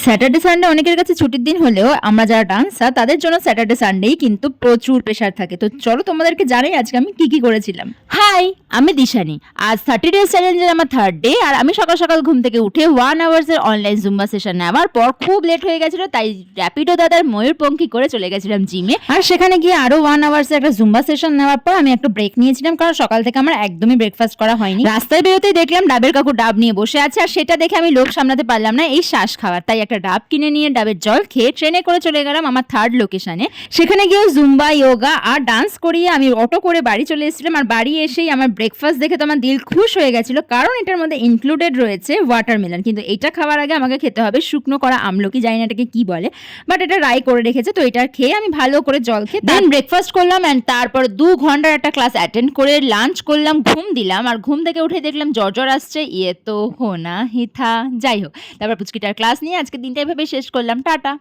Saturday Sunday অনেকের কাছে ছুটির দিন হলেও আমরা যারা ডান্সার তাদের জন্য স্যাটারডে সানডেই কিন্তু প্রচুর প্রেশার থাকে। তো চলো তোমাদেরকে জানাই আজকে আমি কি করেছিলাম। হাই, আমি দিশানি। আজ 30 ডেজ চ্যালেঞ্জের আমার থার্ড ডে, আর আমি সকাল সকাল ঘুম থেকে উঠে 1 আওয়ার্স এর অনলাইন জুম্বা সেশন নেওয়ার পর খুব লেট হয়ে গেছিল, তাই র্যাপিডো দাদার ময়ূরপঙ্খী করে চলে গেছিলাম জিমে। আর সেখানে গিয়ে আরো 1 আওয়ার্স একটা জুম্বা সেশন নেওয়ার পর আমি একটা ব্রেক নিয়েছিলাম, কারণ সকাল থেকে আমার একদমই ব্রেকফাস্ট করা হয়নি। রাস্তায় বেরোতেই দেখলাম ডাবের কাকু ডাব নিয়ে বসে আছে, আর সেটা দেখে আমি লোভ সামলাতে পারলাম না এই শ্বাস খাওয়ার, তাই একটা ডাব কিনে নিয়ে ডাবের জল খেয়ে ট্রেনে করে চলে গেলাম আমার থার্ড লোকেশনে। সেখানে গিয়েও জুম্বা, যোগা আর ডান্স করিয়ে আমি অটো করে বাড়ি চলে এসেছিলাম। আর বাড়ি এসেই আমার ব্রেকফাস্ট দেখে তো আমার দিল খুশ হয়ে গেছিল, কারণ এটার মধ্যে ইনক্লুডেড রয়েছে ওয়াটারমেলন। কিন্তু এটা খাওয়ার আগে আমাকে খেতে হবে শুকনো করা আমলকি, জানি না এটাকে কি বলে, বাট এটা রাই করে রেখেছে। তো এটা খেয়ে আমি ভালো করে জল খেয়ে দেন ব্রেকফাস্ট করলাম, অ্যান্ড তারপর 2 ঘন্টার একটা ক্লাস অ্যাটেন্ড করে লাঞ্চ করলাম, ঘুম দিলাম। আর ঘুম থেকে উঠে দেখলাম জ্বর আসছে, ইয়ে তো হোনা হি থা। যাই হোক, তারপর পুচকিটার ক্লাস নিয়ে আজকে দিনটা এভাবে শেষ করলাম। টাটা।